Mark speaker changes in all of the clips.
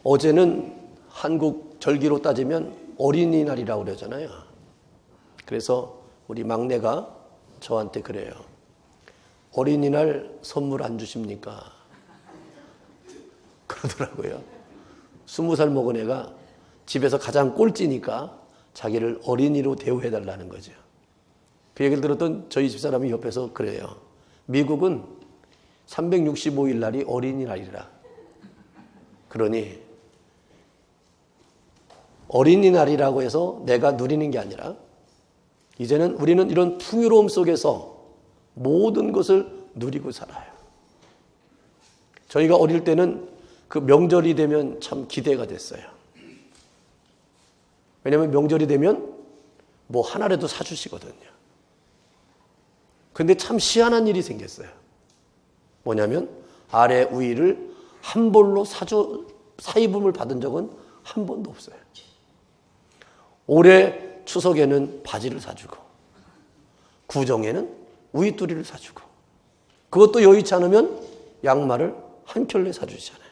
Speaker 1: 어제는 한국 절기로 따지면 어린이날이라고 그러잖아요. 그래서 우리 막내가 저한테 그래요. 어린이날 선물 안 주십니까? 그러더라고요. 20살 먹은 애가 집에서 가장 꼴찌니까 자기를 어린이로 대우해달라는 거죠. 그 얘기를 들었던 저희 집사람이 옆에서 그래요. 미국은 365일 날이 어린이날이라. 그러니 어린이날이라고 해서 내가 누리는 게 아니라 이제는 우리는 이런 풍요로움 속에서 모든 것을 누리고 살아요. 저희가 어릴 때는 그 명절이 되면 참 기대가 됐어요. 왜냐하면 명절이 되면 뭐 하나라도 사주시거든요. 근데 참 희한한 일이 생겼어요. 뭐냐면 아래 우위를 한 벌로 사입음을 받은 적은 한 번도 없어요. 올해 추석에는 바지를 사주고 구정에는 우윗두리를 사주고 그것도 여의치 않으면 양말을 한 켤레 사주시잖아요.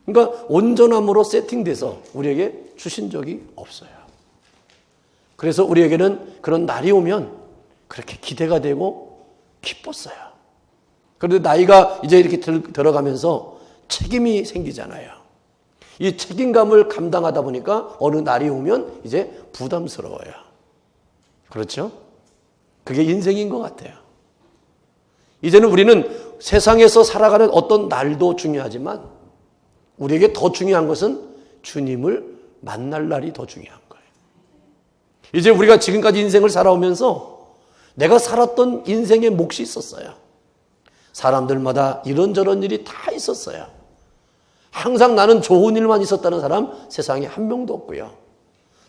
Speaker 1: 그러니까 온전함으로 세팅돼서 우리에게 주신 적이 없어요. 그래서 우리에게는 그런 날이 오면 그렇게 기대가 되고 기뻤어요. 그런데 나이가 이제 이렇게 들어가면서 책임이 생기잖아요. 이 책임감을 감당하다 보니까 어느 날이 오면 이제 부담스러워요. 그렇죠? 그게 인생인 것 같아요. 이제는 우리는 세상에서 살아가는 어떤 날도 중요하지만 우리에게 더 중요한 것은 주님을 만날 날이 더 중요한 거예요. 이제 우리가 지금까지 인생을 살아오면서 내가 살았던 인생의 몫이 있었어요. 사람들마다 이런저런 일이 다 있었어요. 항상 나는 좋은 일만 있었다는 사람 세상에 한 명도 없고요.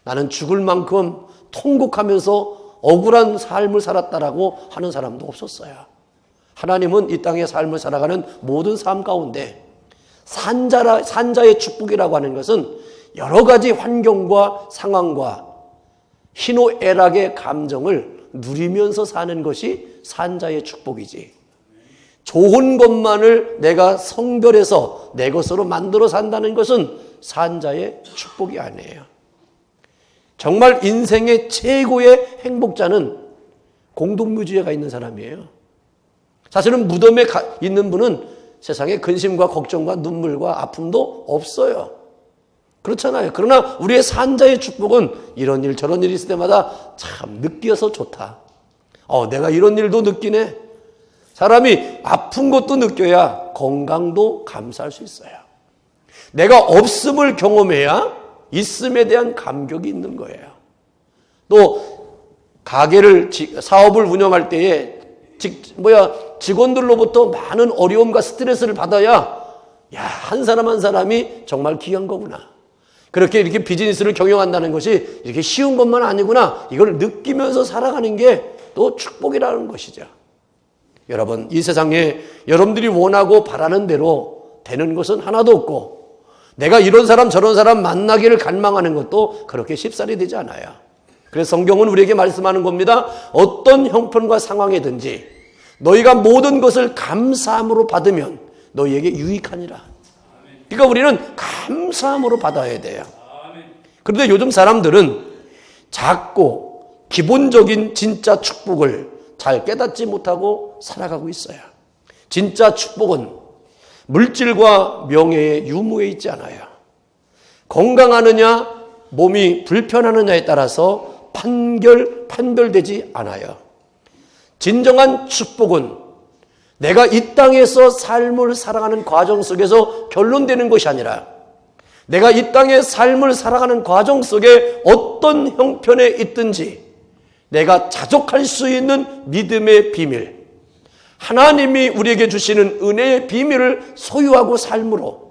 Speaker 1: 나는 죽을 만큼 통곡하면서 억울한 삶을 살았다라고 하는 사람도 없었어요. 하나님은 이 땅의 삶을 살아가는 모든 삶 가운데 산자의 축복이라고 하는 것은 여러 가지 환경과 상황과 희노애락의 감정을 누리면서 사는 것이 산자의 축복이지, 좋은 것만을 내가 성별해서 내 것으로 만들어 산다는 것은 산자의 축복이 아니에요. 정말 인생의 최고의 행복자는 공동묘지가 있는 사람이에요. 사실은 무덤에 있는 분은 세상에 근심과 걱정과 눈물과 아픔도 없어요. 그렇잖아요. 그러나 우리의 산자의 축복은 이런 일 저런 일이 있을 때마다 참 느껴서 좋다. 내가 이런 일도 느끼네. 사람이 아픈 것도 느껴야 건강도 감사할 수 있어요. 내가 없음을 경험해야 있음에 대한 감격이 있는 거예요. 또 가게를 사업을 운영할 때에 직원들로부터 많은 어려움과 스트레스를 받아야 한 사람 한 사람이 정말 귀한 거구나. 그렇게 이렇게 비즈니스를 경영한다는 것이 이렇게 쉬운 것만 아니구나. 이걸 느끼면서 살아가는 게 또 축복이라는 것이죠. 여러분, 이 세상에 여러분들이 원하고 바라는 대로 되는 것은 하나도 없고 내가 이런 사람 저런 사람 만나기를 갈망하는 것도 그렇게 쉽사리 되지 않아요. 그래서 성경은 우리에게 말씀하는 겁니다. 어떤 형편과 상황이든지 너희가 모든 것을 감사함으로 받으면 너희에게 유익하니라. 그러니까 우리는 감사함으로 받아야 돼요. 그런데 요즘 사람들은 작고 기본적인 진짜 축복을 잘 깨닫지 못하고 살아가고 있어요. 진짜 축복은 물질과 명예의 유무에 있지 않아요. 건강하느냐 몸이 불편하느냐에 따라서 판별되지 않아요. 진정한 축복은 내가 이 땅에서 삶을 살아가는 과정 속에서 결론되는 것이 아니라 내가 이 땅의 삶을 살아가는 과정 속에 어떤 형편에 있든지 내가 자족할 수 있는 믿음의 비밀, 하나님이 우리에게 주시는 은혜의 비밀을 소유하고 삶으로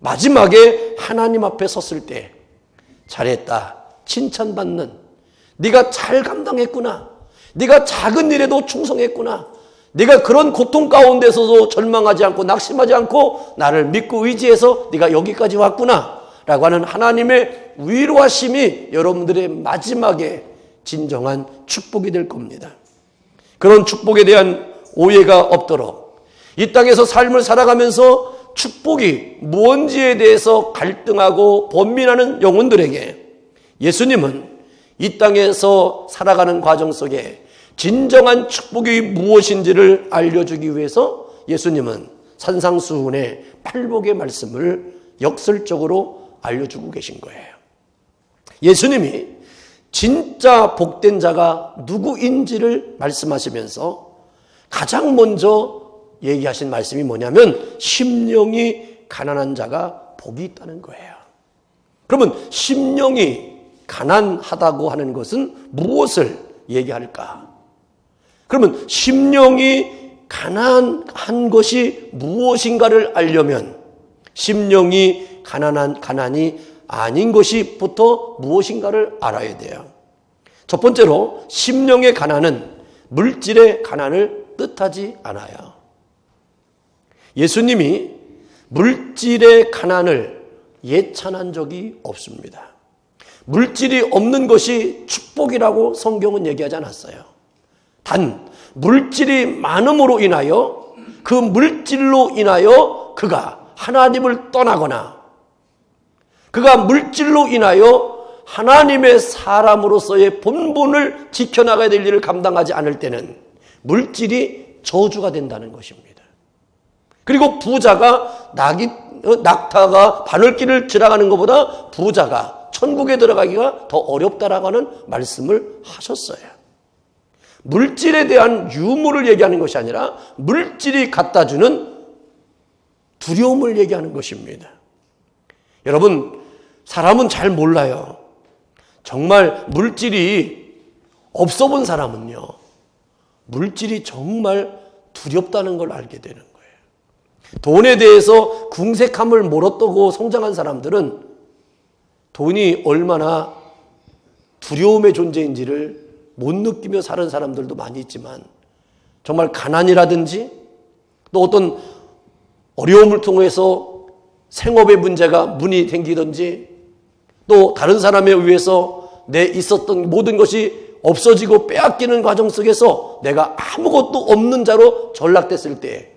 Speaker 1: 마지막에 하나님 앞에 섰을 때 잘했다, 칭찬받는, 네가 잘 감당했구나, 네가 작은 일에도 충성했구나, 네가 그런 고통 가운데서도 절망하지 않고 낙심하지 않고 나를 믿고 의지해서 네가 여기까지 왔구나 라고 하는 하나님의 위로하심이 여러분들의 마지막에 진정한 축복이 될 겁니다. 그런 축복에 대한 오해가 없도록 이 땅에서 삶을 살아가면서 축복이 무언지에 대해서 갈등하고 번민하는 영혼들에게 예수님은 이 땅에서 살아가는 과정 속에 진정한 축복이 무엇인지를 알려주기 위해서 예수님은 산상수훈의 팔복의 말씀을 역설적으로 알려주고 계신 거예요. 예수님이 진짜 복된 자가 누구인지를 말씀하시면서 가장 먼저 얘기하신 말씀이 뭐냐면 심령이 가난한 자가 복이 있다는 거예요. 그러면 심령이 가난하다고 하는 것은 무엇을 얘기할까? 그러면 심령이 가난한 것이 무엇인가를 알려면 심령이 가난이 아닌 것이부터 무엇인가를 알아야 돼요. 첫 번째로 심령의 가난은 물질의 가난을 뜻하지 않아요. 예수님이 물질의 가난을 예찬한 적이 없습니다. 물질이 없는 것이 축복이라고 성경은 얘기하지 않았어요. 단 물질이 많음으로 인하여 그 물질로 인하여 그가 하나님을 떠나거나 그가 물질로 인하여 하나님의 사람으로서의 본분을 지켜나가야 될 일을 감당하지 않을 때는 물질이 저주가 된다는 것입니다. 그리고 부자가 낙타가 바늘길을 지나가는 것보다 부자가 천국에 들어가기가 더 어렵다라고 하는 말씀을 하셨어요. 물질에 대한 유무를 얘기하는 것이 아니라 물질이 갖다 주는 두려움을 얘기하는 것입니다. 여러분, 사람은 잘 몰라요. 정말 물질이 없어 본 사람은요, 물질이 정말 두렵다는 걸 알게 되는 거예요. 돈에 대해서 궁색함을 몰아떠고 성장한 사람들은 돈이 얼마나 두려움의 존재인지를 못 느끼며 사는 사람들도 많이 있지만 정말 가난이라든지 또 어떤 어려움을 통해서 생업의 문제가 문이 생기든지 또 다른 사람에 의해서 내 있었던 모든 것이 없어지고 빼앗기는 과정 속에서 내가 아무것도 없는 자로 전락됐을 때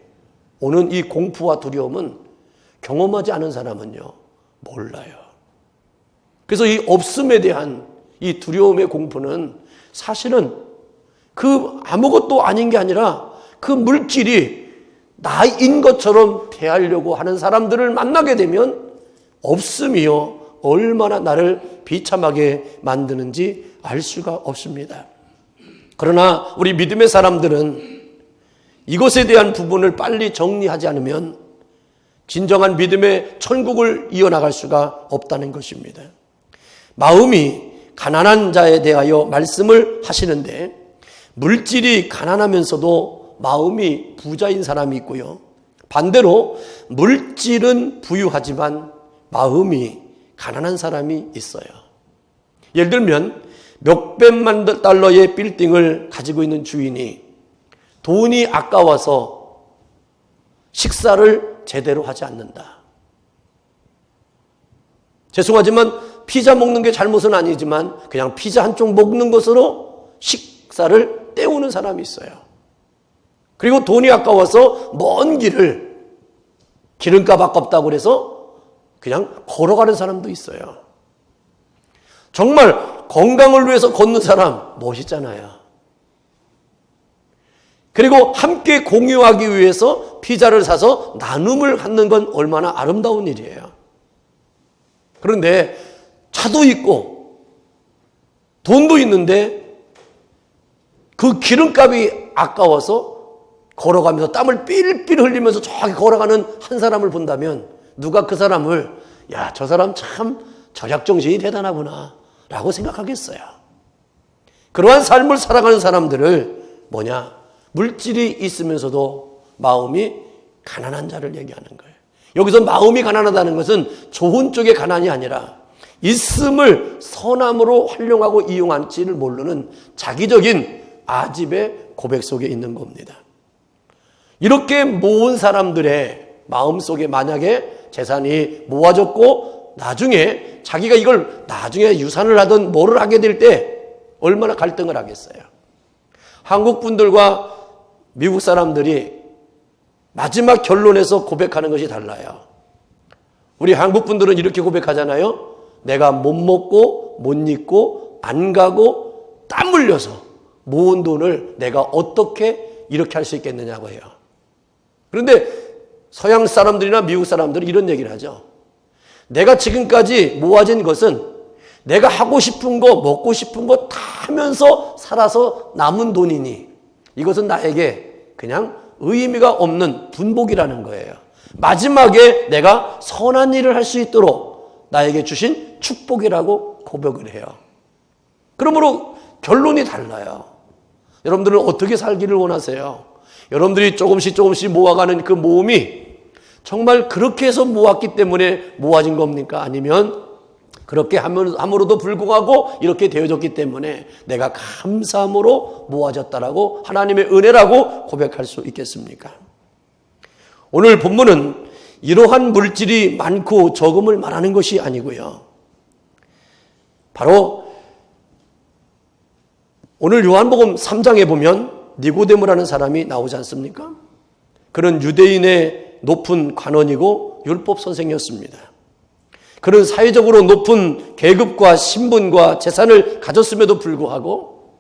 Speaker 1: 오는 이 공포와 두려움은 경험하지 않은 사람은요, 몰라요. 그래서 이 없음에 대한 이 두려움의 공포는 사실은 그 아무것도 아닌 게 아니라 그 물질이 나인 것처럼 대하려고 하는 사람들을 만나게 되면 없음이요 얼마나 나를 비참하게 만드는지 알 수가 없습니다. 그러나 우리 믿음의 사람들은 이것에 대한 부분을 빨리 정리하지 않으면 진정한 믿음의 천국을 이어나갈 수가 없다는 것입니다. 마음이 가난한 자에 대하여 말씀을 하시는데 물질이 가난하면서도 마음이 부자인 사람이 있고요. 반대로 물질은 부유하지만 마음이 가난한 사람이 있어요. 예를 들면 몇백만 달러의 빌딩을 가지고 있는 주인이 돈이 아까워서 식사를 제대로 하지 않는다. 죄송하지만 피자 먹는 게 잘못은 아니지만 그냥 피자 한쪽 먹는 것으로 식사를 때우는 사람이 있어요. 그리고 돈이 아까워서 먼 길을 기름값 아깝다고 그래서 그냥 걸어가는 사람도 있어요. 정말 건강을 위해서 걷는 사람 멋있잖아요. 그리고 함께 공유하기 위해서 피자를 사서 나눔을 갖는 건 얼마나 아름다운 일이에요. 그런데 차도 있고 돈도 있는데 그 기름값이 아까워서 걸어가면서 땀을 삘삘 흘리면서 저기 걸어가는 한 사람을 본다면 누가 그 사람을 야, 저 사람 참 절약정신이 대단하구나 라고 생각하겠어요. 그러한 삶을 살아가는 사람들을 물질이 있으면서도 마음이 가난한 자를 얘기하는 거예요. 여기서 마음이 가난하다는 것은 좋은 쪽의 가난이 아니라 있음을 선함으로 활용하고 이용할지를 모르는 자기적인 아집의 고백 속에 있는 겁니다. 이렇게 모은 사람들의 마음속에 만약에 재산이 모아졌고 나중에 자기가 이걸 나중에 유산을 하든 뭐를 하게 될 때 얼마나 갈등을 하겠어요. 한국 분들과 미국 사람들이 마지막 결론에서 고백하는 것이 달라요. 우리 한국 분들은 이렇게 고백하잖아요. 내가 못 먹고 못 입고 안 가고 땀 흘려서 모은 돈을 내가 어떻게 이렇게 할 수 있겠느냐고 해요. 그런데 서양 사람들이나 미국 사람들은 이런 얘기를 하죠. 내가 지금까지 모아진 것은 내가 하고 싶은 거 먹고 싶은 거 다 하면서 살아서 남은 돈이니 이것은 나에게 그냥 의미가 없는 분복이라는 거예요. 마지막에 내가 선한 일을 할 수 있도록 나에게 주신 축복이라고 고백을 해요. 그러므로 결론이 달라요. 여러분들은 어떻게 살기를 원하세요? 여러분들이 조금씩 모아가는 그 모음이 정말 그렇게 해서 모았기 때문에 모아진 겁니까? 아니면 그렇게 함으로도 불구하고 이렇게 되어졌기 때문에 내가 감사함으로 모아졌다라고 하나님의 은혜라고 고백할 수 있겠습니까? 오늘 본문은 이러한 물질이 많고 적음을 말하는 것이 아니고요. 바로 오늘 요한복음 3장에 보면 니고데모라는 사람이 나오지 않습니까? 그는 유대인의 높은 관원이고 율법 선생이었습니다. 그는 사회적으로 높은 계급과 신분과 재산을 가졌음에도 불구하고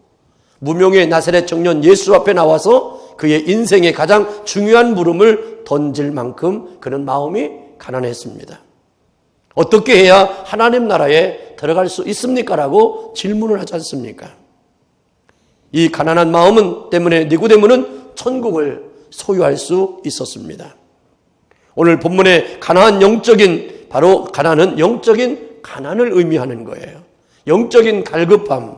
Speaker 1: 무명의 나사렛 청년 예수 앞에 나와서 그의 인생의 가장 중요한 물음을 던질 만큼 그는 마음이 가난했습니다. 어떻게 해야 하나님 나라에 들어갈 수 있습니까? 라고 질문을 하지 않습니까? 이 가난한 마음 때문에 니고데모는 천국을 소유할 수 있었습니다. 오늘 본문의 가난한 바로 가난은 영적인 가난을 의미하는 거예요. 영적인 갈급함,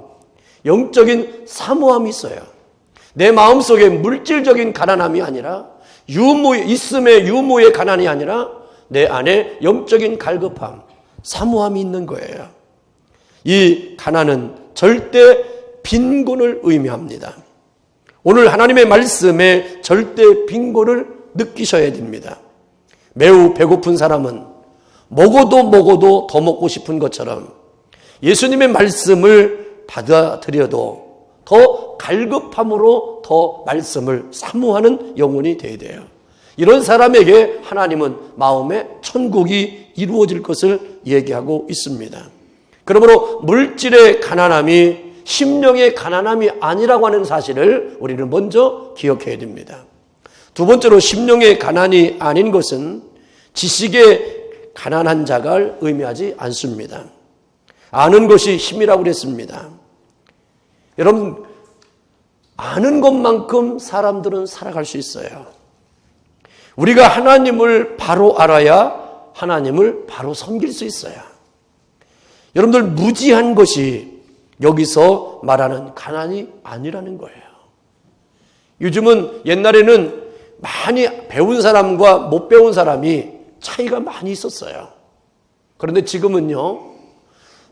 Speaker 1: 영적인 사모함이 있어요. 내 마음속에 물질적인 가난함이 아니라 있음의 유무의 가난이 아니라 내 안에 영적인 갈급함, 사모함이 있는 거예요. 이 가난은 절대 빈곤을 의미합니다. 오늘 하나님의 말씀에 절대 빈곤을 느끼셔야 됩니다. 매우 배고픈 사람은 먹어도 더 먹고 싶은 것처럼 예수님의 말씀을 받아들여도 더 갈급함으로 더 말씀을 사모하는 영혼이 되어야 돼요. 이런 사람에게 하나님은 마음에 천국이 이루어질 것을 얘기하고 있습니다. 그러므로 물질의 가난함이 심령의 가난함이 아니라고 하는 사실을 우리는 먼저 기억해야 됩니다. 두 번째로 심령의 가난이 아닌 것은 지식의 가난한 자가 의미하지 않습니다. 아는 것이 힘이라고 그랬습니다. 여러분, 아는 것만큼 사람들은 살아갈 수 있어요. 우리가 하나님을 바로 알아야 하나님을 바로 섬길 수 있어요. 여러분들, 무지한 것이 여기서 말하는 가난이 아니라는 거예요. 요즘은 옛날에는 많이 배운 사람과 못 배운 사람이 차이가 많이 있었어요. 그런데 지금은요,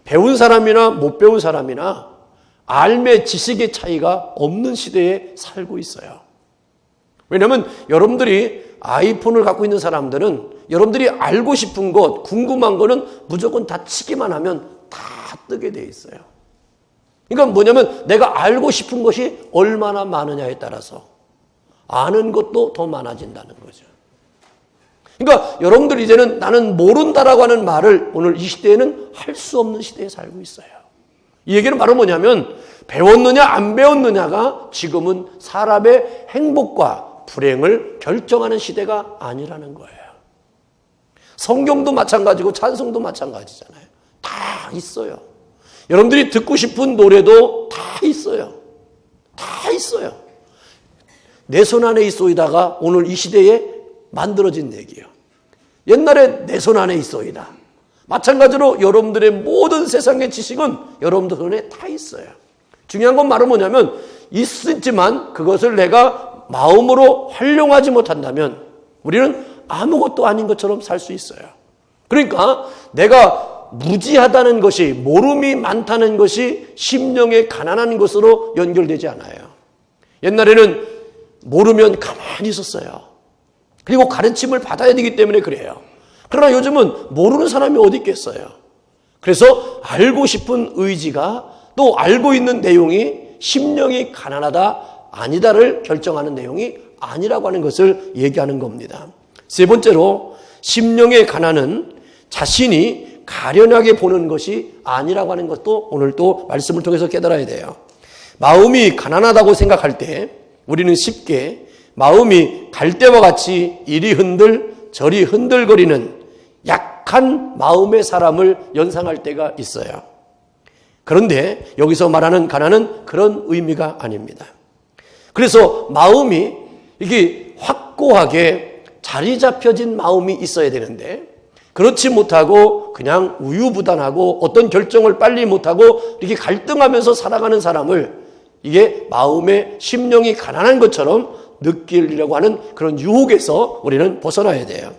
Speaker 1: 배운 사람이나 못 배운 사람이나 알매 지식의 차이가 없는 시대에 살고 있어요. 왜냐하면 여러분들이 아이폰을 갖고 있는 사람들은 여러분들이 알고 싶은 것, 궁금한 거는 무조건 다 치기만 하면 다 뜨게 돼 있어요. 그러니까 뭐냐면 내가 알고 싶은 것이 얼마나 많으냐에 따라서 아는 것도 더 많아진다는 거죠. 그러니까 여러분들 이제는 나는 모른다라고 하는 말을 오늘 이 시대에는 할 수 없는 시대에 살고 있어요. 이 얘기는 바로 뭐냐면 배웠느냐 안 배웠느냐가 지금은 사람의 행복과 불행을 결정하는 시대가 아니라는 거예요. 성경도 마찬가지고 찬송도 마찬가지잖아요. 다 있어요. 여러분들이 듣고 싶은 노래도 다 있어요. 다 있어요. 내 손 안에 있소이다가 오늘 이 시대에 만들어진 얘기예요. 옛날에 내 손 안에 있소이다. 마찬가지로 여러분들의 모든 세상의 지식은 여러분들 손에 다 있어요. 중요한 건 말은 뭐냐면 있지만 그것을 내가 마음으로 활용하지 못한다면 우리는 아무것도 아닌 것처럼 살 수 있어요. 그러니까 내가 무지하다는 것이, 모름이 많다는 것이 심령의 가난한 것으로 연결되지 않아요. 옛날에는 모르면 가만히 있었어요. 그리고 가르침을 받아야 되기 때문에 그래요. 그러나 요즘은 모르는 사람이 어디 있겠어요. 그래서 알고 싶은 의지가 또 알고 있는 내용이 심령이 가난하다, 아니다를 결정하는 내용이 아니라고 하는 것을 얘기하는 겁니다. 세 번째로 심령의 가난은 자신이 가련하게 보는 것이 아니라고 하는 것도 오늘 또 말씀을 통해서 깨달아야 돼요. 마음이 가난하다고 생각할 때 우리는 쉽게 마음이 갈대와 같이 이리 흔들 저리 흔들거리는 약한 마음의 사람을 연상할 때가 있어요. 그런데 여기서 말하는 가난은 그런 의미가 아닙니다. 그래서 마음이 이게 확고하게 자리 잡혀진 마음이 있어야 되는데 그렇지 못하고 그냥 우유부단하고 어떤 결정을 빨리 못하고 이렇게 갈등하면서 살아가는 사람을 이게 마음의 심령이 가난한 것처럼 느끼려고 하는 그런 유혹에서 우리는 벗어나야 돼요.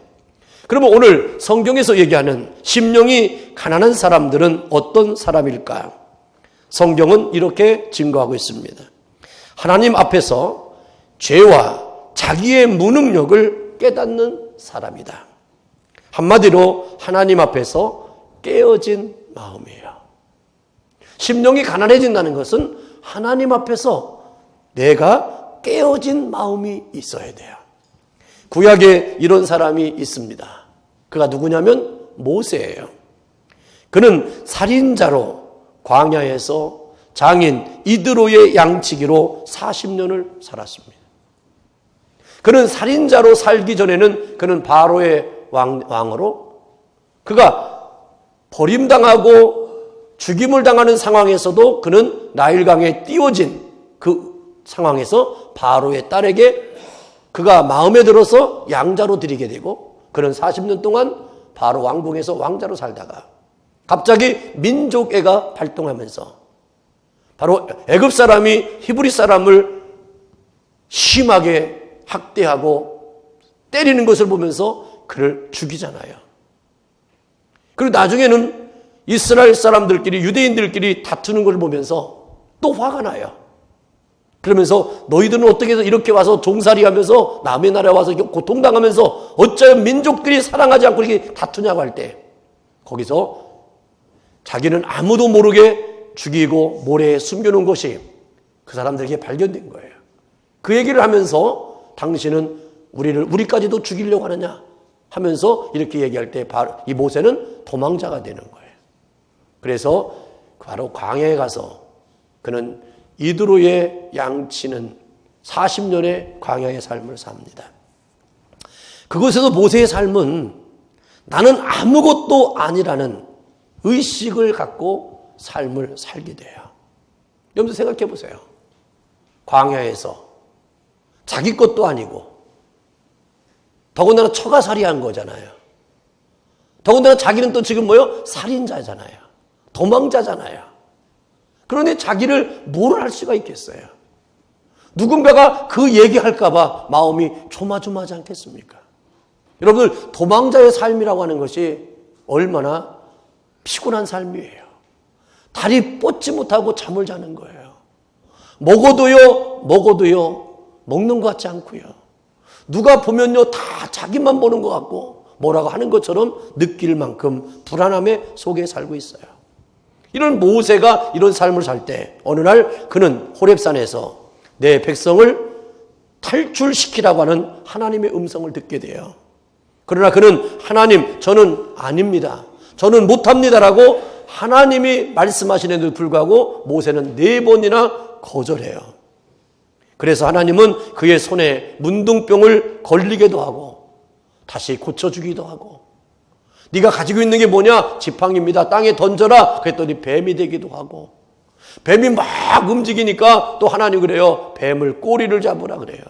Speaker 1: 그러면 오늘 성경에서 얘기하는 심령이 가난한 사람들은 어떤 사람일까? 성경은 이렇게 증거하고 있습니다. 하나님 앞에서 죄와 자기의 무능력을 깨닫는 사람이다. 한마디로 하나님 앞에서 깨어진 마음이에요. 심령이 가난해진다는 것은 하나님 앞에서 내가 깨어진 마음이 있어야 돼요. 구약에 이런 사람이 있습니다. 그가 누구냐면 모세예요. 그는 살인자로 광야에서 장인 이드로의 양치기로 40년을 살았습니다. 그는 살인자로 살기 전에는 그는 바로의 왕으로 그가 버림당하고 죽임을 당하는 상황에서도 그는 나일강에 띄워진 그 상황에서 바로의 딸에게 그가 마음에 들어서 양자로 드리게 되고 그는 40년 동안 바로 왕궁에서 왕자로 살다가 갑자기 민족애가 발동하면서 바로 애굽 사람이 히브리 사람을 심하게 학대하고 때리는 것을 보면서 그를 죽이잖아요. 그리고 나중에는 이스라엘 사람들끼리 유대인들끼리 다투는 걸 보면서 또 화가 나요. 그러면서 너희들은 어떻게 해서 이렇게 와서 종살이 하면서 남의 나라에 와서 고통당하면서 어쩌면 민족들이 사랑하지 않고 이렇게 다투냐고 할 때 거기서 자기는 아무도 모르게 죽이고 모래에 숨겨놓은 것이 그 사람들에게 발견된 거예요. 그 얘기를 하면서 당신은 우리까지도 죽이려고 하느냐 하면서 이렇게 얘기할 때 이 모세는 도망자가 되는 거예요. 그래서 바로 광야에 가서 그는 이드로의 양치는 40년의 광야의 삶을 삽니다. 그곳에서 모세의 삶은 나는 아무것도 아니라는 의식을 갖고 삶을 살게 돼요. 여러분 생각해 보세요. 광야에서 자기 것도 아니고 더군다나 처가살이한 거잖아요. 더군다나 자기는 또 지금 살인자잖아요. 도망자잖아요. 그런데 자기를 뭘 할 수가 있겠어요? 누군가가 그 얘기할까 봐 마음이 조마조마하지 않겠습니까? 여러분들 도망자의 삶이라고 하는 것이 얼마나 피곤한 삶이에요. 다리 뻗지 못하고 잠을 자는 거예요. 먹어도요 먹는 것 같지 않고요. 누가 보면요 다 자기만 보는 것 같고 뭐라고 하는 것처럼 느낄 만큼 불안함의 속에 살고 있어요. 이런 모세가 이런 삶을 살 때 어느 날 그는 호렙산에서 내 백성을 탈출시키라고 하는 하나님의 음성을 듣게 돼요. 그러나 그는 하나님 저는 아닙니다. 저는 못합니다라고 하나님이 말씀하시는데도 불구하고 모세는 4번이나 거절해요. 그래서 하나님은 그의 손에 문둥병을 걸리게도 하고 다시 고쳐주기도 하고 네가 가지고 있는 게 뭐냐? 지팡이입니다. 땅에 던져라. 그랬더니 뱀이 되기도 하고 뱀이 막 움직이니까 또 하나님 그래요. 뱀을 꼬리를 잡으라 그래요.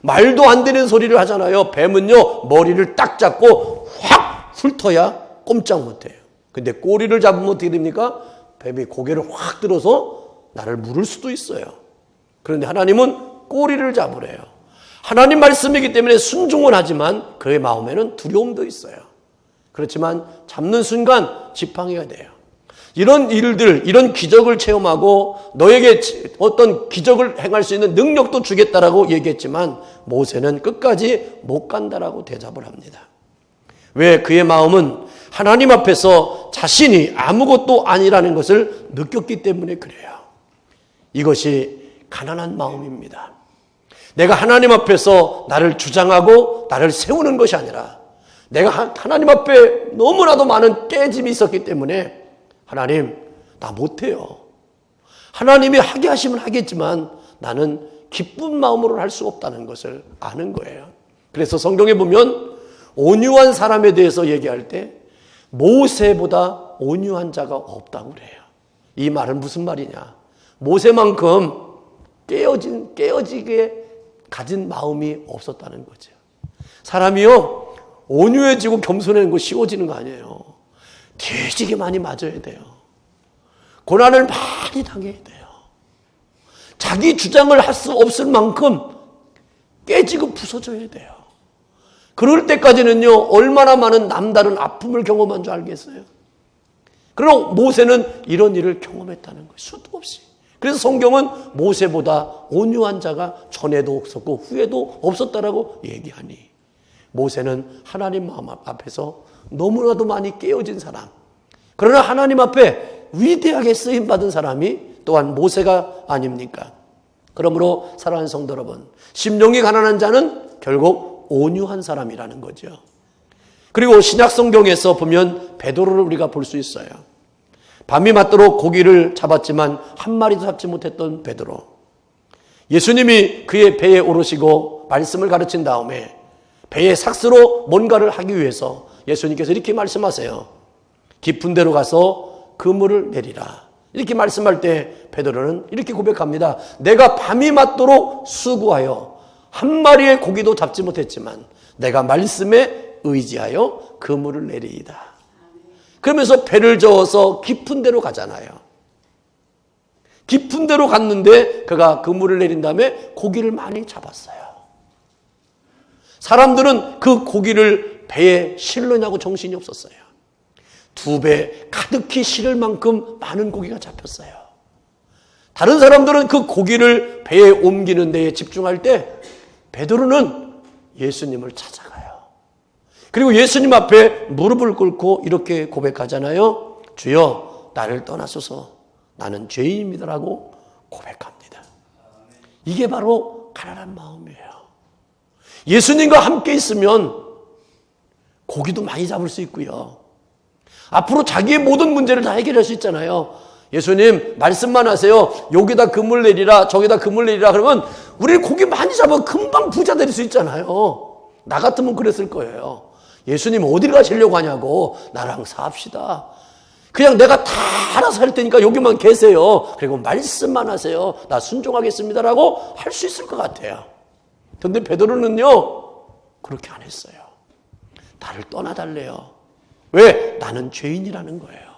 Speaker 1: 말도 안 되는 소리를 하잖아요. 뱀은요 머리를 딱 잡고 확 훑어야 꼼짝 못해요. 근데 꼬리를 잡으면 어떻게 됩니까? 뱀이 고개를 확 들어서 나를 물을 수도 있어요. 그런데 하나님은 꼬리를 잡으래요. 하나님 말씀이기 때문에 순종은 하지만 그의 마음에는 두려움도 있어요. 그렇지만 잡는 순간 지팡이가 돼요. 이런 일들, 이런 기적을 체험하고 너에게 어떤 기적을 행할 수 있는 능력도 주겠다라고 얘기했지만 모세는 끝까지 못 간다라고 대답을 합니다. 왜? 그의 마음은 하나님 앞에서 자신이 아무것도 아니라는 것을 느꼈기 때문에 그래요. 이것이 가난한 마음입니다. 내가 하나님 앞에서 나를 주장하고 나를 세우는 것이 아니라 내가 하나님 앞에 너무나도 많은 깨짐이 있었기 때문에 하나님, 나 못해요. 하나님이 하게 하시면 하겠지만 나는 기쁜 마음으로 할 수 없다는 것을 아는 거예요. 그래서 성경에 보면 온유한 사람에 대해서 얘기할 때 모세보다 온유한 자가 없다고 그래요. 이 말은 무슨 말이냐? 모세만큼 깨어지게 가진 마음이 없었다는 거죠. 사람이요, 온유해지고 겸손해지는 거 쉬워지는 거 아니에요. 되게 많이 맞아야 돼요. 고난을 많이 당해야 돼요. 자기 주장을 할 수 없을 만큼 깨지고 부서져야 돼요. 그럴 때까지는요, 얼마나 많은 남다른 아픔을 경험한 줄 알겠어요. 그러나 모세는 이런 일을 경험했다는 거예요. 수도 없이. 그래서 성경은 모세보다 온유한 자가 전에도 없었고 후에도 없었다라고 얘기하니 모세는 하나님 마음 앞에서 너무나도 많이 깨어진 사람, 그러나 하나님 앞에 위대하게 쓰임받은 사람이 또한 모세가 아닙니까? 그러므로 사랑하는 성도 여러분, 심령이 가난한 자는 결국 온유한 사람이라는 거죠. 그리고 신약 성경에서 보면 베드로를 우리가 볼 수 있어요. 밤이 맞도록 고기를 잡았지만 한 마리도 잡지 못했던 베드로. 예수님이 그의 배에 오르시고 말씀을 가르친 다음에 배의 삭스로 뭔가를 하기 위해서 예수님께서 이렇게 말씀하세요. 깊은 데로 가서 그물을 내리라. 이렇게 말씀할 때 베드로는 이렇게 고백합니다. 내가 밤이 맞도록 수고하여 한 마리의 고기도 잡지 못했지만 내가 말씀에 의지하여 그물을 내리이다. 그러면서 배를 저어서 깊은 데로 가잖아요. 깊은 데로 갔는데 그가 그물을 내린 다음에 고기를 많이 잡았어요. 사람들은 그 고기를 배에 실느냐고 정신이 없었어요. 2배 가득히 실을 만큼 많은 고기가 잡혔어요. 다른 사람들은 그 고기를 배에 옮기는 데에 집중할 때 베드로는 예수님을 찾아가요. 그리고 예수님 앞에 무릎을 꿇고 이렇게 고백하잖아요. 주여, 나를 떠나소서, 나는 죄인입니다라고 고백합니다. 이게 바로 가난한 마음이에요. 예수님과 함께 있으면 고기도 많이 잡을 수 있고요. 앞으로 자기의 모든 문제를 다 해결할 수 있잖아요. 예수님 말씀만 하세요. 여기다 그물 내리라, 저기다 그물 내리라. 그러면 우리 고기 많이 잡아 금방 부자 될 수 있잖아요. 나 같으면 그랬을 거예요. 예수님 어딜 가시려고 하냐고. 나랑 사합시다. 그냥 내가 다 알아서 할 테니까 여기만 계세요. 그리고 말씀만 하세요. 나 순종하겠습니다라고 할 수 있을 것 같아요. 그런데 베드로는요, 그렇게 안 했어요. 나를 떠나달래요. 왜? 나는 죄인이라는 거예요.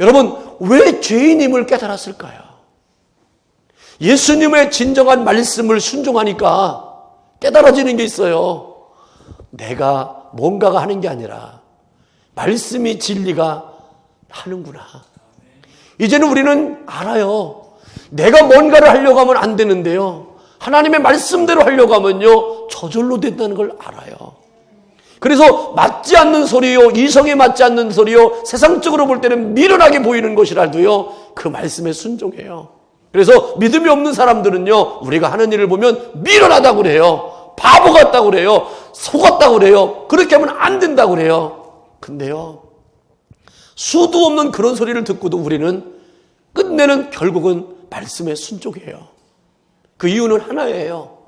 Speaker 1: 여러분, 왜 죄인임을 깨달았을까요? 예수님의 진정한 말씀을 순종하니까 깨달아지는 게 있어요. 내가 뭔가가 하는 게 아니라 말씀이 진리가 하는구나. 이제는 우리는 알아요. 내가 뭔가를 하려고 하면 안 되는데요, 하나님의 말씀대로 하려고 하면요 저절로 된다는 걸 알아요. 그래서 맞지 않는 소리요, 이성에 맞지 않는 소리요, 세상적으로 볼 때는 미련하게 보이는 것이라도요 그 말씀에 순종해요. 그래서 믿음이 없는 사람들은요, 우리가 하는 일을 보면 미련하다고 그래요. 바보 같다고 그래요. 속았다고 그래요. 그렇게 하면 안 된다고 그래요. 근데요, 수도 없는 그런 소리를 듣고도 우리는 끝내는 결국은 말씀에 순종해요. 그 이유는 하나예요.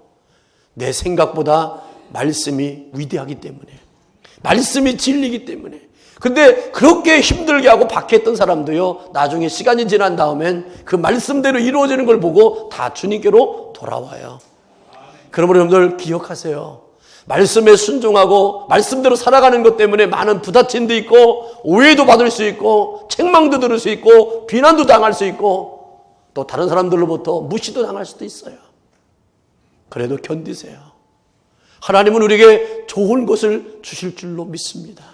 Speaker 1: 내 생각보다 말씀이 위대하기 때문에, 말씀이 진리이기 때문에. 근데 그렇게 힘들게 하고 박해했던 사람도요, 나중에 시간이 지난 다음엔 그 말씀대로 이루어지는 걸 보고 다 주님께로 돌아와요. 그러므로 여러분들 기억하세요. 말씀에 순종하고 말씀대로 살아가는 것 때문에 많은 부딪힘도 있고 오해도 받을 수 있고 책망도 들을 수 있고 비난도 당할 수 있고 또 다른 사람들로부터 무시도 당할 수도 있어요. 그래도 견디세요. 하나님은 우리에게 좋은 것을 주실 줄로 믿습니다.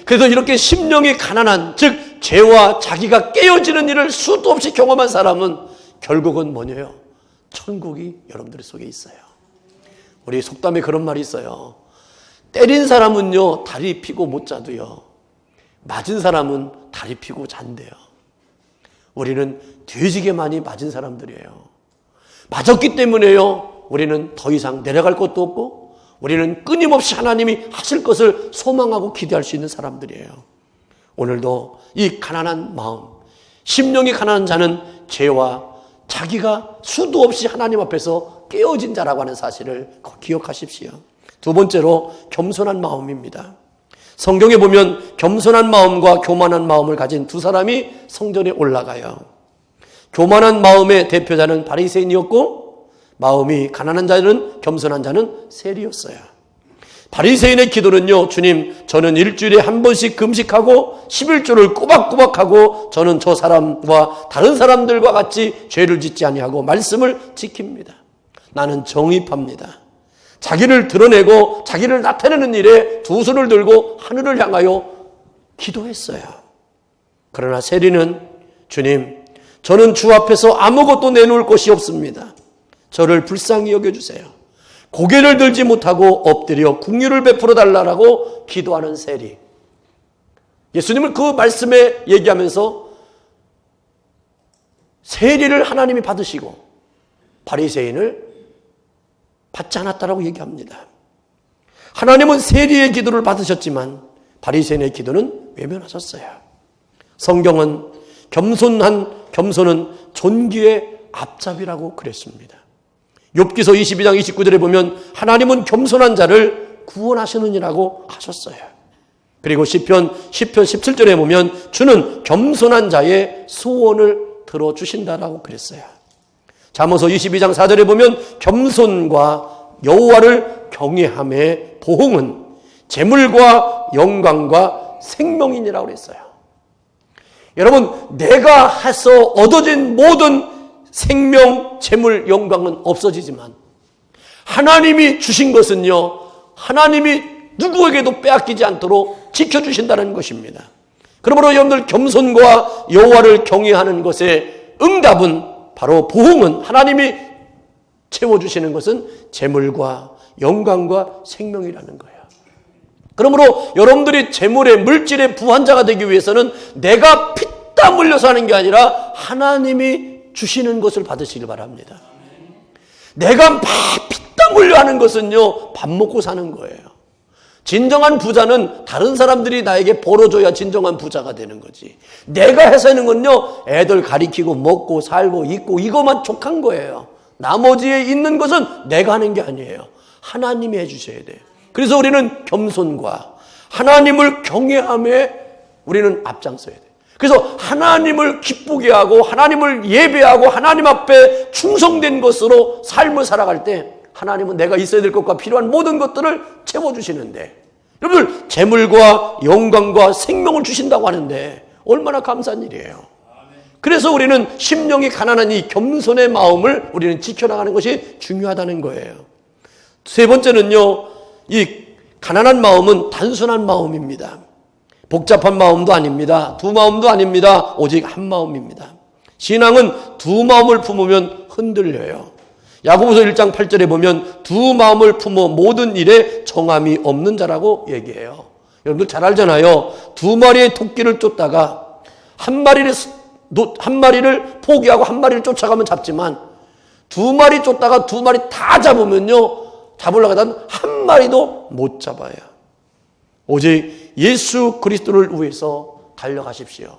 Speaker 1: 그래서 이렇게 심령이 가난한, 즉 죄와 자기가 깨어지는 일을 수도 없이 경험한 사람은 결국은 뭐냐요? 천국이 여러분들 속에 있어요. 우리 속담에 그런 말이 있어요. 때린 사람은요 다리 피고 못 자도요, 맞은 사람은 다리 피고 잔대요. 우리는 뒤지게 많이 맞은 사람들이에요. 맞았기 때문에요. 우리는 더 이상 내려갈 것도 없고 우리는 끊임없이 하나님이 하실 것을 소망하고 기대할 수 있는 사람들이에요. 오늘도 이 가난한 마음, 심령이 가난한 자는 죄와 자기가 수도 없이 하나님 앞에서 깨어진 자라고 하는 사실을 기억하십시오. 두 번째로 겸손한 마음입니다. 성경에 보면 겸손한 마음과 교만한 마음을 가진 두 사람이 성전에 올라가요. 교만한 마음의 대표자는 바리새인이었고 마음이 가난한 자는 겸손한 자는 세리였어요. 바리새인의 기도는요, 주님, 저는 일주일에 한 번씩 금식하고 11조를 꼬박꼬박하고 저는 저 사람과 다른 사람들과 같이 죄를 짓지 아니하고 말씀을 지킵니다. 나는 정의합니다. 자기를 드러내고 자기를 나타내는 일에 두 손을 들고 하늘을 향하여 기도했어요. 그러나 세리는 주님, 저는 주 앞에서 아무것도 내놓을 것이 없습니다. 저를 불쌍히 여겨주세요. 고개를 들지 못하고 엎드려 긍휼을 베풀어 달라고 기도하는 세리. 예수님은 그 말씀에 얘기하면서 세리를 하나님이 받으시고 바리새인을 받지 않았다라고 얘기합니다. 하나님은 세리의 기도를 받으셨지만 바리새인의 기도는 외면하셨어요. 성경은 겸손은 존귀의 앞잡이라고 그랬습니다. 욥기서 22장 29절에 보면 하나님은 겸손한 자를 구원하시느니라고 하셨어요. 그리고 시편 17절에 보면 주는 겸손한 자의 소원을 들어주신다라고 그랬어요. 잠언서 22장 4절에 보면 겸손과 여호와를 경외함의 보응은 재물과 영광과 생명이니라고 그랬어요. 여러분, 내가 해서 얻어진 모든 생명, 재물, 영광은 없어지지만 하나님이 주신 것은요, 하나님이 누구에게도 빼앗기지 않도록 지켜주신다는 것입니다. 그러므로 여러분들 겸손과 여호와를 경외하는 것의 응답은 바로 보응은 하나님이 채워주시는 것은 재물과 영광과 생명이라는 거예요. 그러므로 여러분들이 재물의 물질의 부한자가 되기 위해서는 내가 피땀 흘려서 하는 게 아니라 하나님이 주시는 것을 받으시길 바랍니다. 내가 막 피땀 흘려 하는 것은요, 밥 먹고 사는 거예요. 진정한 부자는 다른 사람들이 나에게 벌어줘야 진정한 부자가 되는 거지. 내가 해서 하는 건요, 애들 가리키고 먹고 살고 입고 이것만 족한 거예요. 나머지에 있는 것은 내가 하는 게 아니에요. 하나님이 해주셔야 돼요. 그래서 우리는 겸손과 하나님을 경외함에 우리는 앞장서야 돼요. 그래서 하나님을 기쁘게 하고 하나님을 예배하고 하나님 앞에 충성된 것으로 삶을 살아갈 때 하나님은 내가 있어야 될 것과 필요한 모든 것들을 채워주시는데, 여러분들 재물과 영광과 생명을 주신다고 하는데 얼마나 감사한 일이에요. 그래서 우리는 심령이 가난한 이 겸손의 마음을 우리는 지켜나가는 것이 중요하다는 거예요. 세 번째는요, 이 가난한 마음은 단순한 마음입니다. 복잡한 마음도 아닙니다. 두 마음도 아닙니다. 오직 한 마음입니다. 신앙은 두 마음을 품으면 흔들려요. 야고보서 1장 8절에 보면 두 마음을 품어 모든 일에 정함이 없는 자라고 얘기해요. 여러분들 잘 알잖아요. 두 마리의 토끼를 쫓다가 한 마리를 포기하고 한 마리를 쫓아가면 잡지만 두 마리 쫓다가 두 마리 다 잡으면요, 잡으려고 하다가 한 마리도 못 잡아요. 오직 예수 그리스도를 위해서 달려가십시오.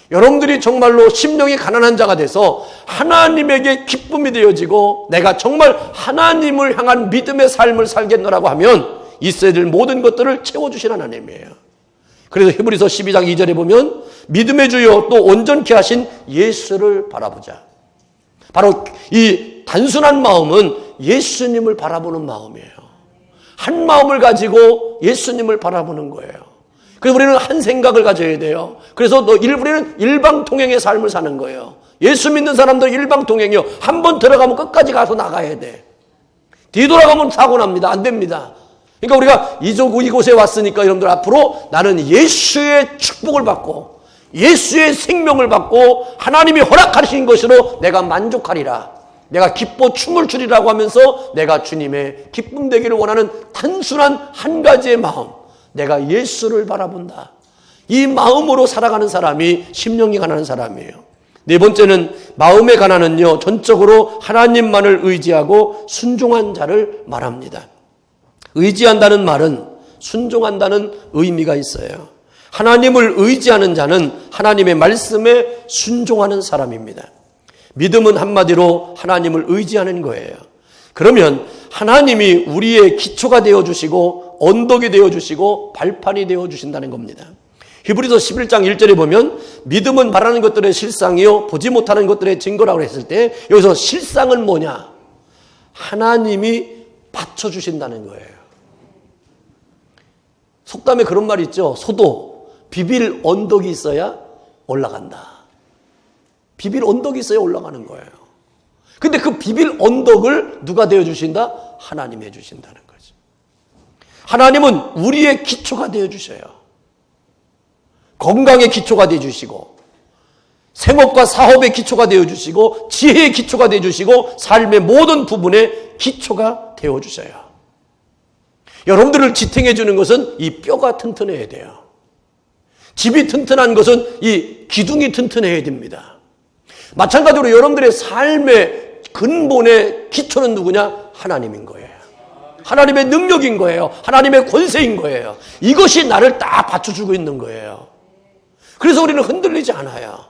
Speaker 1: 여러분들이 정말로 심령이 가난한 자가 돼서 하나님에게 기쁨이 되어지고 내가 정말 하나님을 향한 믿음의 삶을 살겠노라고 하면 있어야 될 모든 것들을 채워주신 하나님이에요. 그래서 히브리서 12장 2절에 보면 믿음의 주여 또 온전케 하신 예수를 바라보자. 바로 이 단순한 마음은 예수님을 바라보는 마음이에요. 한 마음을 가지고 예수님을 바라보는 거예요. 그래서 우리는 한 생각을 가져야 돼요. 그래서 우리는 일방통행의 삶을 사는 거예요. 예수 믿는 사람도 일방통행이요. 한 번 들어가면 끝까지 가서 나가야 돼. 뒤돌아가면 사고 납니다. 안 됩니다. 그러니까 우리가 이곳에 왔으니까 여러분들 앞으로 나는 예수의 축복을 받고 예수의 생명을 받고 하나님이 허락하신 것으로 내가 만족하리라. 내가 기뻐 춤을 추리라고 하면서 내가 주님의 기쁨 되기를 원하는 단순한 한 가지의 마음, 내가 예수를 바라본다. 이 마음으로 살아가는 사람이 심령이 가난한 사람이에요. 네 번째는 마음의 가난은요, 전적으로 하나님만을 의지하고 순종한 자를 말합니다. 의지한다는 말은 순종한다는 의미가 있어요. 하나님을 의지하는 자는 하나님의 말씀에 순종하는 사람입니다. 믿음은 한마디로 하나님을 의지하는 거예요. 그러면 하나님이 우리의 기초가 되어주시고 언덕이 되어주시고 발판이 되어주신다는 겁니다. 히브리서 11장 1절에 보면 믿음은 바라는 것들의 실상이요 보지 못하는 것들의 증거라고 했을 때 여기서 실상은 뭐냐? 하나님이 받쳐주신다는 거예요. 속담에 그런 말이 있죠. 소도 비빌 언덕이 있어야 올라간다. 비빌 언덕이 있어야 올라가는 거예요. 근데 그 비빌 언덕을 누가 되어주신다? 하나님이 해주신다는 거죠. 하나님은 우리의 기초가 되어주셔요. 건강의 기초가 되어주시고 생업과 사업의 기초가 되어주시고 지혜의 기초가 되어주시고 삶의 모든 부분의 기초가 되어주셔요. 여러분들을 지탱해 주는 것은 이 뼈가 튼튼해야 돼요. 집이 튼튼한 것은 이 기둥이 튼튼해야 됩니다. 마찬가지로 여러분들의 삶의 근본의 기초는 누구냐? 하나님인 거예요. 하나님의 능력인 거예요. 하나님의 권세인 거예요. 이것이 나를 딱 받쳐주고 있는 거예요. 그래서 우리는 흔들리지 않아요.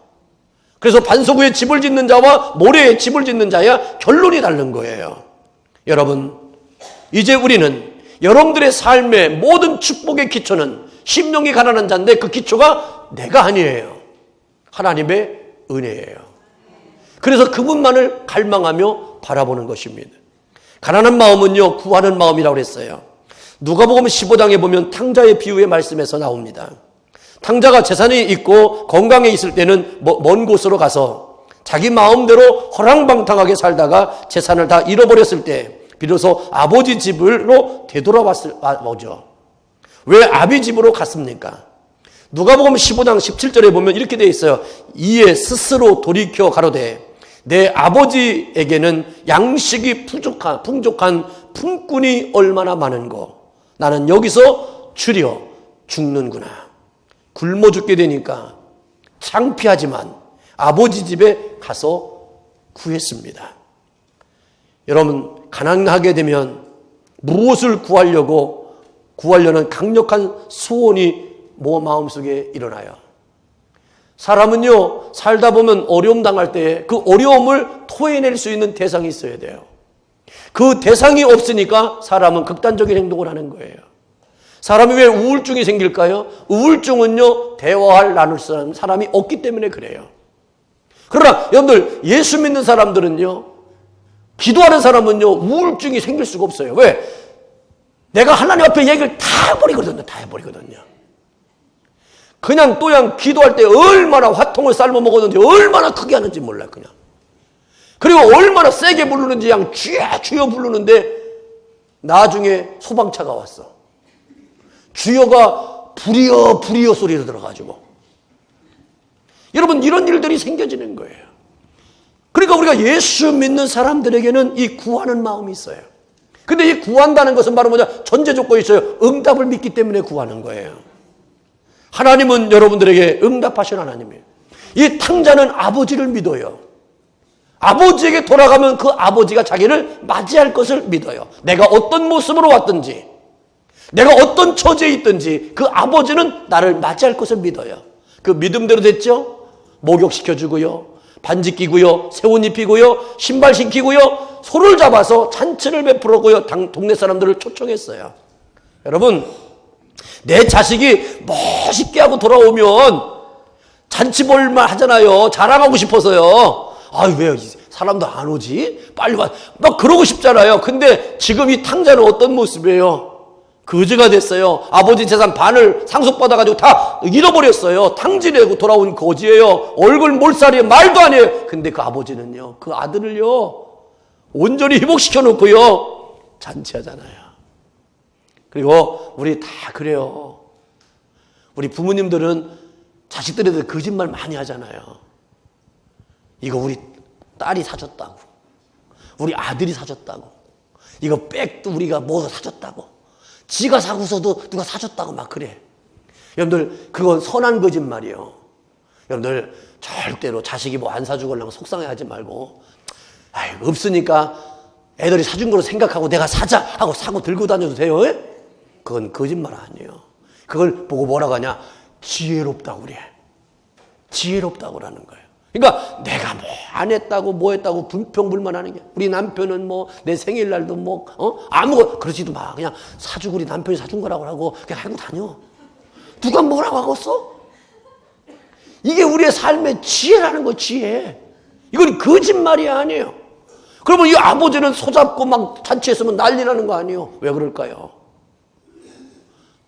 Speaker 1: 그래서 반석 위에 집을 짓는 자와 모래에 집을 짓는 자야 결론이 다른 거예요. 여러분, 이제 우리는 여러분들의 삶의 모든 축복의 기초는 심령이 가난한 자인데 그 기초가 내가 아니에요. 하나님의 은혜예요. 그래서 그분만을 갈망하며 바라보는 것입니다. 가난한 마음은요, 구하는 마음이라고 했어요. 누가복음 15장에 보면 탕자의 비유의 말씀에서 나옵니다. 탕자가 재산이 있고 건강에 있을 때는 먼 곳으로 가서 자기 마음대로 허랑방탕하게 살다가 재산을 다 잃어버렸을 때 비로소 아버지 집으로 되돌아왔죠. 왜 아비 집으로 갔습니까? 누가복음 15장 17절에 보면 이렇게 되어 있어요. 이에 스스로 돌이켜 가로되 내 아버지에게는 양식이 풍족한 품꾼이 얼마나 많은고 나는 여기서 줄여 죽는구나. 굶어 죽게 되니까 창피하지만 아버지 집에 가서 구했습니다. 여러분, 가난하게 되면 무엇을 구하려는 강력한 소원이 마음속에 일어나요. 사람은요, 살다 보면 어려움 당할 때 그 어려움을 토해낼 수 있는 대상이 있어야 돼요. 그 대상이 없으니까 사람은 극단적인 행동을 하는 거예요. 사람이 왜 우울증이 생길까요? 우울증은요, 나눌 사람이 없기 때문에 그래요. 그러나 여러분들, 예수 믿는 사람들은요, 기도하는 사람은요, 우울증이 생길 수가 없어요. 왜? 내가 하나님 앞에 얘기를 다 해버리거든요. 그냥 기도할 때 얼마나 화통을 삶아 먹었는지 얼마나 크게 하는지 몰라요, 그냥. 그리고 얼마나 세게 부르는지 그냥 주여 부르는데 나중에 소방차가 왔어. 주여가 불이여 소리로 들어가지고. 여러분, 이런 일들이 생겨지는 거예요. 그러니까 우리가 예수 믿는 사람들에게는 이 구하는 마음이 있어요. 근데 이 구한다는 것은 바로 뭐냐? 전제 조건이 있어요. 응답을 믿기 때문에 구하는 거예요. 하나님은 여러분들에게 응답하신 하나님이에요. 이 탕자는 아버지를 믿어요. 아버지에게 돌아가면 그 아버지가 자기를 맞이할 것을 믿어요. 내가 어떤 모습으로 왔든지 내가 어떤 처지에 있든지 그 아버지는 나를 맞이할 것을 믿어요. 그 믿음대로 됐죠? 목욕시켜주고요, 반지 끼고요, 새옷 입히고요, 신발 신기고요, 소를 잡아서 잔치를 베풀었고요, 동네 사람들을 초청했어요. 여러분, 내 자식이 멋있게 하고 돌아오면 잔치 볼만 하잖아요. 자랑하고 싶어서요. 왜 사람도 안 오지? 빨리 와. 막 그러고 싶잖아요. 근데 지금 이 탕자는 어떤 모습이에요? 거지가 됐어요. 아버지 재산 반을 상속받아가지고 다 잃어버렸어요. 탕진하고 돌아온 거지예요. 얼굴 몰살이에요. 말도 안 해요. 근데 그 아버지는요, 그 아들을요, 온전히 회복시켜 놓고요, 잔치하잖아요. 그리고 우리 다 그래요. 우리 부모님들은 자식들한테 거짓말 많이 하잖아요. 이거 우리 딸이 사줬다고. 우리 아들이 사줬다고. 이거 백도 우리가 뭐가 사줬다고. 지가 사고서도 누가 사줬다고 막 그래. 여러분들, 그건 선한 거짓말이에요. 여러분들 절대로 자식이 뭐 안 사주고 그러면 속상해하지 말고, 아이, 없으니까 애들이 사준 거로 생각하고 내가 사자 하고 사고 들고 다녀도 돼요. 그건 거짓말 아니에요. 그걸 보고 뭐라고 하냐? 지혜롭다고 그래. 지혜롭다고 라는 거예요. 그러니까 내가 뭐 안 했다고 뭐 했다고 불평불만하는 게, 우리 남편은 뭐 내 생일날도 뭐 아무거 그러지도 마. 그냥 사주고 우리 남편이 사준 거라고 하고 그냥 하고 다녀. 누가 뭐라고 하겠어? 이게 우리의 삶의 지혜라는 거. 지혜. 이건 거짓말이 아니에요. 그러면 이 아버지는 손잡고 막 잔치했으면 난리 나는 거 아니에요? 왜 그럴까요?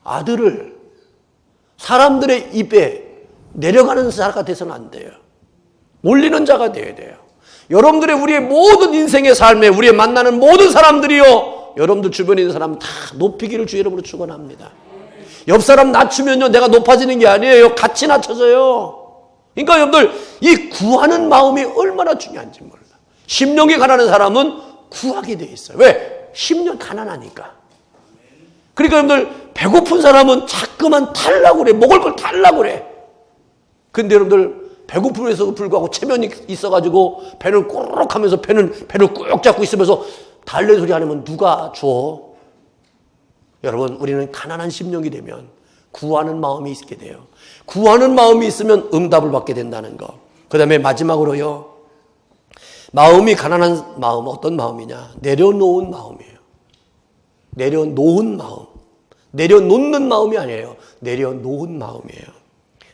Speaker 1: 아들을 사람들의 입에 내려가는 자가 돼서는 안 돼요. 올리는 자가 되어야 돼요. 여러분들의 우리의 모든 인생의 삶에 우리의 만나는 모든 사람들이요, 여러분들 주변에 있는 사람은 다 높이기를 주 이름으로 축원합니다. 옆 사람 낮추면요 내가 높아지는 게 아니에요. 같이 낮춰져요. 그러니까 여러분들 이 구하는 마음이 얼마나 중요한지 몰라. 심령이 가난한 사람은 구하게 돼 있어요. 왜? 심령 가난하니까. 그러니까 여러분들 배고픈 사람은 자꾸만 달라고 그래. 먹을 걸 달라고 그래. 근데 여러분들 배고픔에서도 불구하고 체면이 있어가지고 배를 꼬르륵 하면서 배를 꾹 잡고 있으면서 달래 소리 하면 누가 줘? 여러분, 우리는 가난한 심령이 되면 구하는 마음이 있게 돼요. 구하는 마음이 있으면 응답을 받게 된다는 거. 그 다음에 마지막으로요, 마음이 가난한 마음은 어떤 마음이냐? 내려놓은 마음이에요. 내려놓은 마음. 내려놓는 마음이 아니에요. 내려놓은 마음이에요.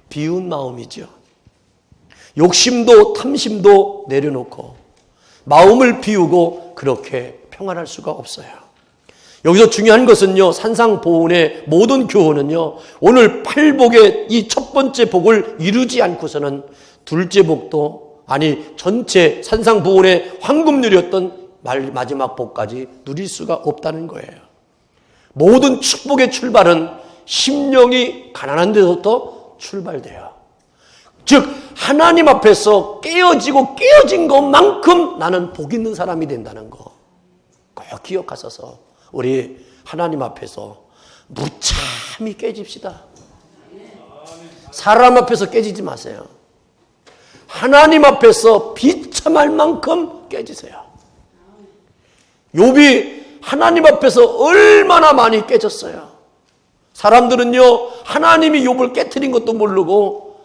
Speaker 1: 비운 마음이죠. 욕심도 탐심도 내려놓고 마음을 비우고 그렇게 평안할 수가 없어요. 여기서 중요한 것은요, 산상보훈의 모든 교훈은요, 오늘 팔복의 이 첫 번째 복을 이루지 않고서는 둘째 복도, 아니 전체 산상보훈의 황금 누렸던 마지막 복까지 누릴 수가 없다는 거예요. 모든 축복의 출발은 심령이 가난한 데서부터 출발돼요. 즉 하나님 앞에서 깨어진 것만큼 나는 복 있는 사람이 된다는 거 꼭 기억하셔서 우리 하나님 앞에서 무참히 깨집시다. 사람 앞에서 깨지지 마세요. 하나님 앞에서 비참할 만큼 깨지세요. 욥이 하나님 앞에서 얼마나 많이 깨졌어요. 사람들은요, 하나님이 욥을 깨트린 것도 모르고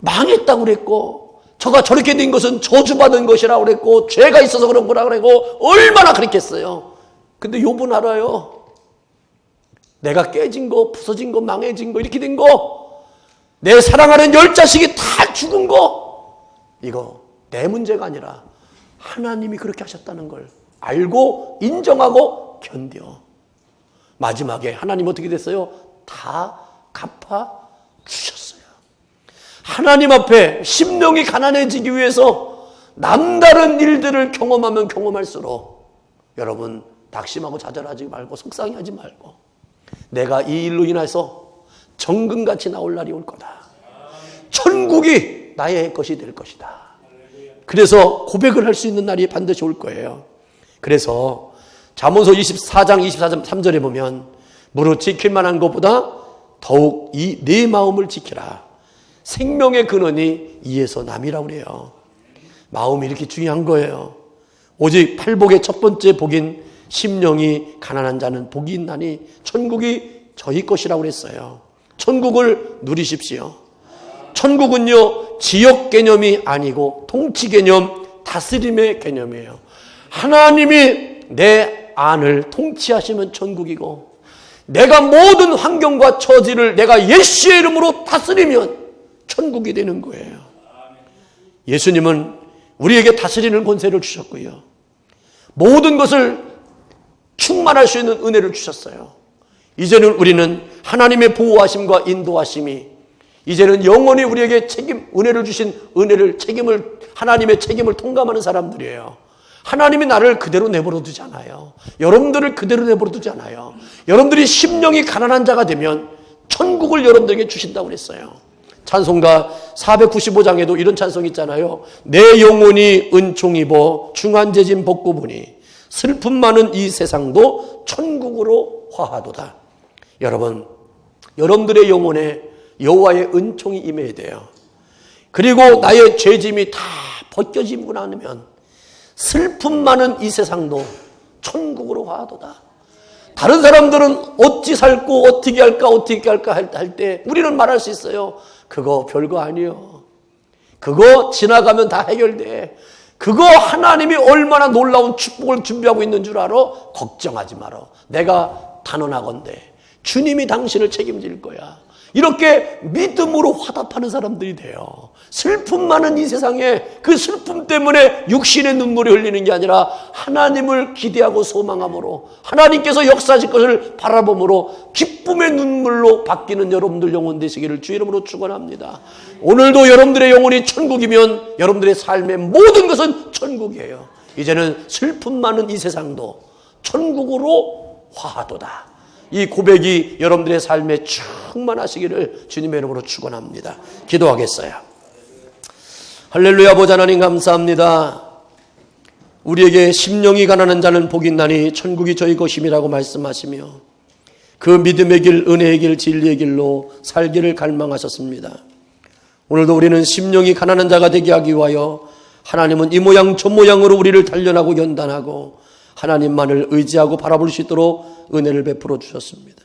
Speaker 1: 망했다고 그랬고, 저가 저렇게 된 것은 저주받은 것이라고 그랬고, 죄가 있어서 그런 거라고 그랬고, 얼마나 그랬겠어요. 근데 욥은 알아요. 내가 깨진 거, 부서진 거, 망해진 거, 이렇게 된 거, 내 사랑하는 10자식이 다 죽은 거, 이거 내 문제가 아니라 하나님이 그렇게 하셨다는 걸 알고 인정하고 견뎌. 마지막에 하나님 어떻게 됐어요? 다 갚아 주셨어요. 하나님 앞에 심령이 가난해지기 위해서 남다른 일들을 경험하면 경험할수록 여러분 낙심하고 좌절하지 말고 속상해하지 말고 내가 이 일로 인해서 정금같이 나올 날이 올 거다. 천국이 나의 것이 될 것이다. 그래서 고백을 할 수 있는 날이 반드시 올 거예요. 그래서 잠언서 24장 23절에 보면 무릇 지킬 만한 것보다 더욱 이 내 마음을 지키라. 생명의 근원이 이에서 남이라고 그래요. 마음이 이렇게 중요한 거예요. 오직 팔복의 첫 번째 복인 심령이 가난한 자는 복이 있나니 천국이 저희 것이라고 그랬어요. 천국을 누리십시오. 천국은요, 지역 개념이 아니고 통치 개념, 다스림의 개념이에요. 하나님이 내 안을 통치하시면 천국이고, 내가 모든 환경과 처지를 내가 예수의 이름으로 다스리면 천국이 되는 거예요. 예수님은 우리에게 다스리는 권세를 주셨고요, 모든 것을 충만할 수 있는 은혜를 주셨어요. 이제는 우리는 하나님의 보호하심과 인도하심이, 이제는 영원히 우리에게 은혜를 주신 하나님의 책임을 통감하는 사람들이에요. 하나님이 나를 그대로 내버려 두지 않아요. 여러분들을 그대로 내버려 두지 않아요. 여러분들이 심령이 가난한 자가 되면 천국을 여러분들에게 주신다고 그랬어요. 찬송가 495장에도 이런 찬송이 있잖아요. 내 영혼이 은총 입어 중한제진 벗고 보니 슬픔 많은 이 세상도 천국으로 화하도다. 여러분, 여러분들의 영혼에 여호와의 은총이 임해야 돼요. 그리고 나의 죄짐이 다 벗겨지고 나면 슬픔 많은 이 세상도 천국으로 가도다. 다른 사람들은 어찌 살고 어떻게 할까 할 때 우리는 말할 수 있어요. 그거 별거 아니에요. 그거 지나가면 다 해결돼. 그거 하나님이 얼마나 놀라운 축복을 준비하고 있는 줄 알아? 걱정하지 마라. 내가 단언하건대 주님이 당신을 책임질 거야. 이렇게 믿음으로 화답하는 사람들이 돼요. 슬픔 많은 이 세상에 그 슬픔 때문에 육신의 눈물이 흘리는 게 아니라 하나님을 기대하고 소망함으로 하나님께서 역사하실 것을 바라봄으로 기쁨의 눈물로 바뀌는 여러분들 영혼 되시기를 주 이름으로 축원합니다. 오늘도 여러분들의 영혼이 천국이면 여러분들의 삶의 모든 것은 천국이에요. 이제는 슬픔 많은 이 세상도 천국으로 화하도다. 이 고백이 여러분들의 삶에 충만하시기를 주님의 이름으로 축원합니다. 기도하겠어요. 할렐루야. 보좌 하나님 감사합니다. 우리에게 심령이 가난한 자는 복이 있나니 천국이 저희 것임이라고 말씀하시며 그 믿음의 길, 은혜의 길, 진리의 길로 살기를 갈망하셨습니다. 오늘도 우리는 심령이 가난한 자가 되게 하기 위하여 하나님은 이 모양 저 모양으로 우리를 단련하고 연단하고 하나님만을 의지하고 바라볼 수 있도록 은혜를 베풀어 주셨습니다.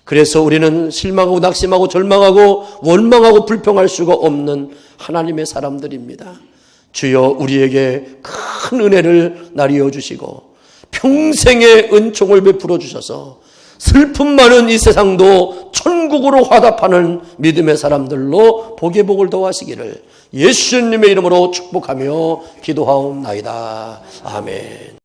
Speaker 1: 그래서 우리는 실망하고 낙심하고 절망하고 원망하고 불평할 수가 없는 하나님의 사람들입니다. 주여 우리에게 큰 은혜를 나뉘어 주시고 평생의 은총을 베풀어 주셔서 슬픔 많은 이 세상도 천국으로 화답하는 믿음의 사람들로 복의 복을 더하시기를 예수님의 이름으로 축복하며 기도하옵나이다. 아멘.